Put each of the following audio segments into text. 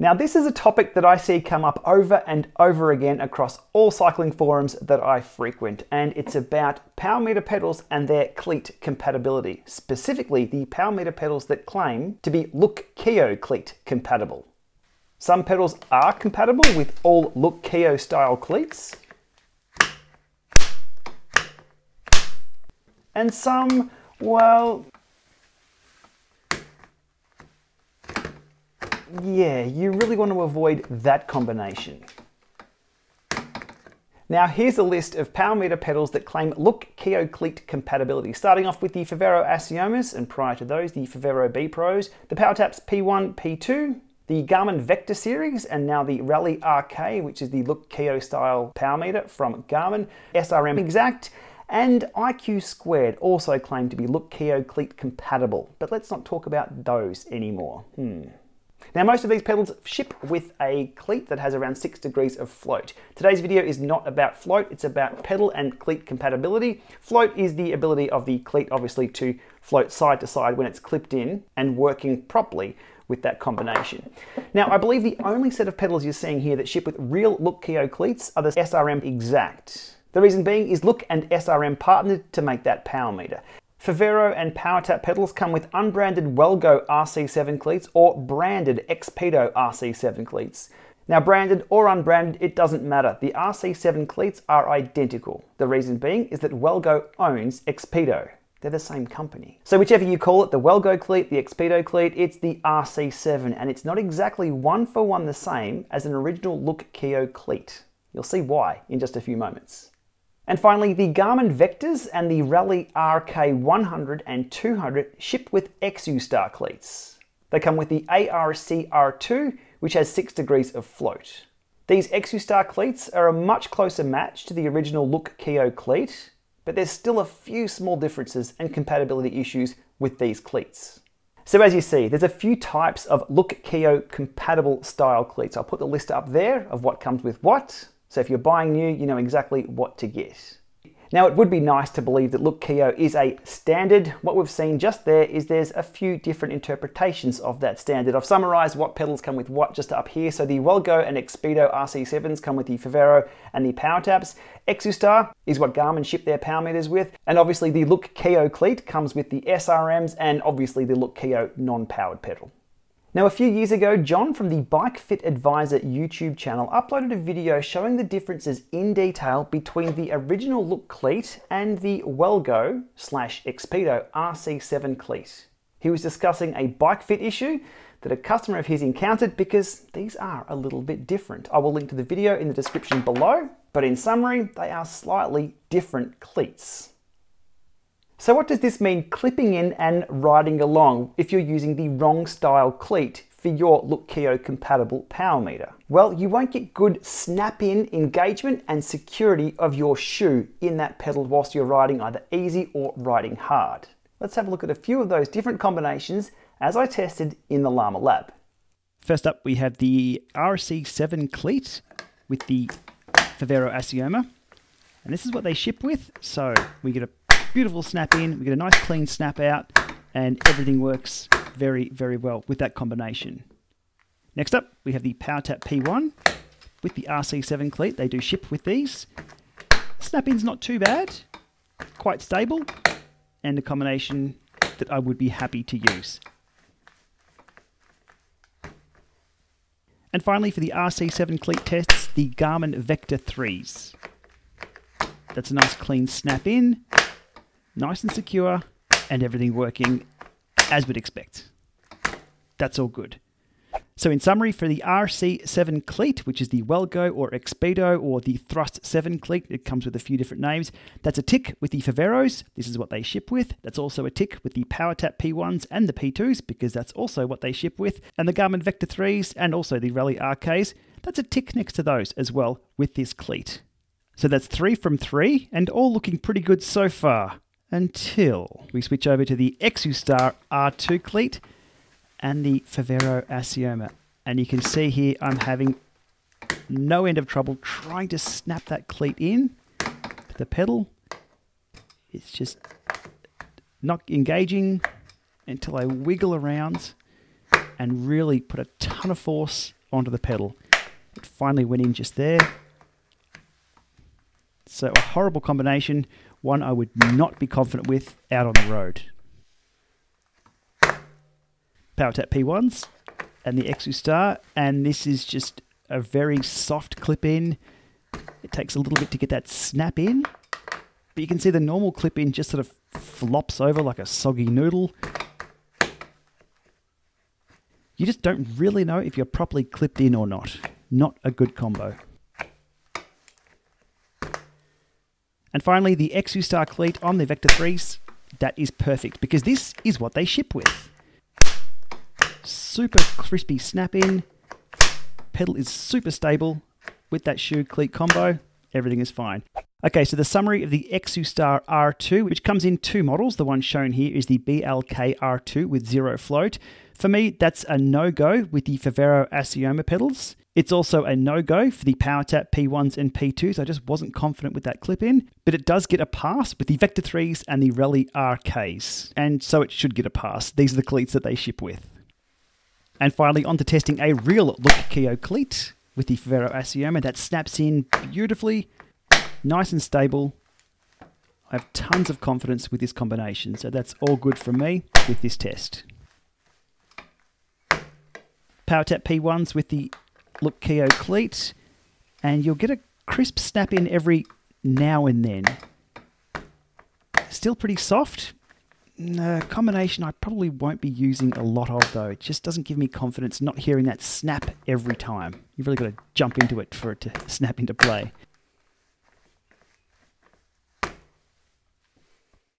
Now this is a topic that I see come up over and over again across all cycling forums that I frequent, and it's about Power Meter pedals and their cleat compatibility, specifically the Power Meter pedals that claim to be Look Keo cleat compatible. Some pedals are compatible with all Look Keo style cleats, and some, well, yeah, you really want to avoid that combination. Now here's a list of Power Meter pedals that claim Look Keo cleat compatibility, starting off with the Fovero Asiomas, and prior to those, the Fovero B Pros, the PowerTaps P1, P2, the Garmin Vector series, and now the Rally RK, which is the Look Keo style power meter from Garmin, SRM Exact, and IQ Squared also claim to be Look Keo cleat compatible, but let's not talk about those anymore. Now most of these pedals ship with a cleat that has around 6 degrees of float. Today's video is not about float, it's about pedal and cleat compatibility. Float is the ability of the cleat obviously to float side to side when it's clipped in and working properly with that combination. Now I believe the only set of pedals you're seeing here that ship with real Look Keo cleats are the SRM Exact. The reason being is Look and SRM partnered to make that power meter. Fovero and PowerTap pedals come with unbranded Wellgo RC7 cleats or branded Expedo RC7 cleats. Now branded or unbranded, it doesn't matter. The RC7 cleats are identical. The reason being is that Wellgo owns Expedo. They're the same company. So whichever you call it, the Wellgo cleat, the Expedo cleat, it's the RC7, and it's not exactly one for one the same as an original Look Keo cleat. You'll see why in just a few moments. And finally, the Garmin Vectors and the Rally RK 100 and 200 ship with Exustar cleats. They come with the ARC-R2, which has 6 degrees of float. These Exustar cleats are a much closer match to the original Look Keo cleat, but there's still a few small differences and compatibility issues with these cleats. So as you see, there's a few types of Look Keo compatible style cleats. I'll put the list up there of what comes with what. So if you're buying new, you know exactly what to get. Now it would be nice to believe that Look Keo is a standard. What we've seen just there is there's a few different interpretations of that standard. I've summarized what pedals come with what just up here. So the Wellgo and Expedo RC7s come with the Fovero and the PowerTaps. Exustar is what Garmin ship their power meters with. And obviously the Look Keo cleat comes with the SRMs and obviously the Look Keo non-powered pedal. Now a few years ago, John from the Bike Fit Advisor YouTube channel uploaded a video showing the differences in detail between the original Look cleat and the Wellgo/Expedo RC7 cleat. He was discussing a bike fit issue that a customer of his encountered because these are a little bit different. I will link to the video in the description below, but in summary, they are slightly different cleats. So what does this mean clipping in and riding along if you're using the wrong style cleat for your Look Keo compatible power meter? Well, you won't get good snap-in engagement and security of your shoe in that pedal whilst you're riding either easy or riding hard. Let's have a look at a few of those different combinations as I tested in the Lama Lab. First up, we have the RC7 cleat with the Fovero Asioma, and this is what they ship with. So we get a beautiful snap in, we get a nice clean snap out, and everything works very, very well with that combination. Next up, we have the PowerTap P1 with the RC7 cleat. They do ship with these. Snap-in's not too bad, quite stable, and a combination that I would be happy to use. And finally, for the RC7 cleat tests, the Garmin Vector 3s. That's a nice clean snap in, nice and secure, and everything working as we'd expect. That's all good. So in summary, for the RC7 cleat, which is the Wellgo or Expedo or the Thrust 7 cleat, it comes with a few different names. That's a tick with the Foveros. This is what they ship with. That's also a tick with the PowerTap P1s and the P2s, because that's also what they ship with. And the Garmin Vector 3s and also the Rally RKs, that's a tick next to those as well with this cleat. So that's 3 from 3 and all looking pretty good so far, until we switch over to the Exustar R2 cleat and the Fovero Asioma. And you can see here I'm having no end of trouble trying to snap that cleat in. The pedal, it's just not engaging until I wiggle around and really put a ton of force onto the pedal. It finally went in just there. So a horrible combination, one I would not be confident with out on the road. PowerTap P1s and the Exustar, and this is just a very soft clip in. It takes a little bit to get that snap in, but you can see the normal clip in just sort of flops over like a soggy noodle. You just don't really know if you're properly clipped in or not. Not a good combo. And finally, the Exustar cleat on the Vector 3s, that is perfect because this is what they ship with. Super crispy snap in, pedal is super stable with that shoe cleat combo, everything is fine. Okay, so the summary of the Exustar R2, which comes in two models. The one shown here is the BLK R2 with zero float. For me, that's a no-go with the Favero Asioma pedals. It's also a no-go for the PowerTap P1s and P2s. I just wasn't confident with that clip-in, but it does get a pass with the Vector 3s and the Rally RKs, and so it should get a pass. These are the cleats that they ship with. And finally, on to testing a real Look Keo cleat with the Favero Asioma. That snaps in beautifully, nice and stable. I have tons of confidence with this combination, so that's all good from me with this test. PowerTap P1s with the Look Keo cleat, and you'll get a crisp snap in every now and then. Still pretty soft. Combination I probably won't be using a lot of though. It just doesn't give me confidence not hearing that snap every time. You've really got to jump into it for it to snap into play.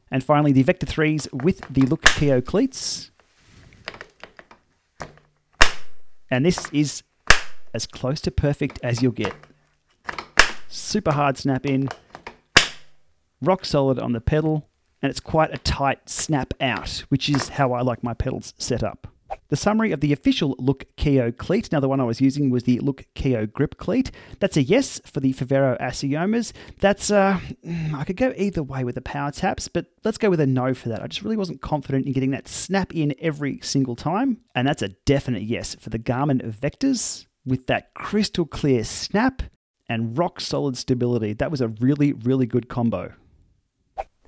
And finally, the Vector 3s with the Look Keo cleats. And this is as close to perfect as you'll get. Super hard snap in, rock solid on the pedal, and it's quite a tight snap out, which is how I like my pedals set up. The summary of the official Look Keo cleat, now the one I was using was the Look Keo grip cleat. That's a yes for the Favero Asiomas. That's, I could go either way with the PowerTaps, but let's go with a no for that. I just really wasn't confident in getting that snap in every single time. And that's a definite yes for the Garmin Vectors with that crystal clear snap and rock solid stability. That was a really, really good combo.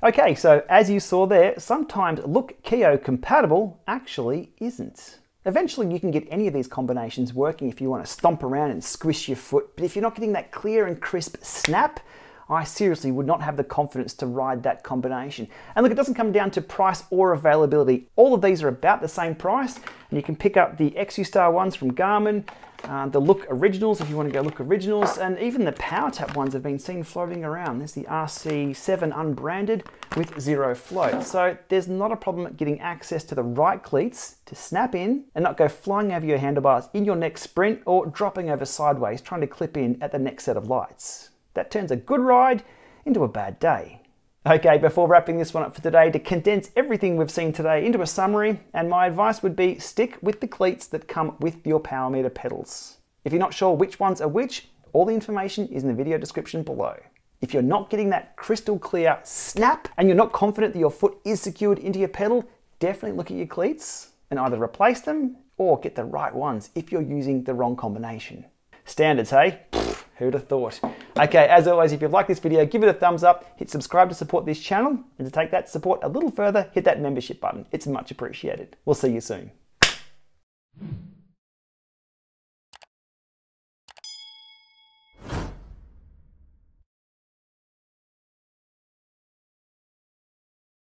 Okay, so as you saw there, sometimes Look Keo compatible actually isn't. Eventually you can get any of these combinations working if you want to stomp around and squish your foot, but if you're not getting that clear and crisp snap, I seriously would not have the confidence to ride that combination. And look, it doesn't come down to price or availability. All of these are about the same price, and you can pick up the Exustar ones from Garmin, the Look Originals if you want to go Look Originals, and even the PowerTap ones have been seen floating around. There's the RC7 unbranded with zero float. So there's not a problem getting access to the right cleats to snap in and not go flying over your handlebars in your next sprint or dropping over sideways trying to clip in at the next set of lights. That turns a good ride into a bad day. Okay, before wrapping this one up for today, to condense everything we've seen today into a summary, and my advice would be stick with the cleats that come with your Power Meter pedals. If you're not sure which ones are which, all the information is in the video description below. If you're not getting that crystal clear snap and you're not confident that your foot is secured into your pedal, definitely look at your cleats and either replace them or get the right ones if you're using the wrong combination. Standards, hey? Pfft, who'd have thought? Okay, as always, if you've liked this video, give it a thumbs up, hit subscribe to support this channel, and to take that support a little further, hit that membership button. It's much appreciated. We'll see you soon.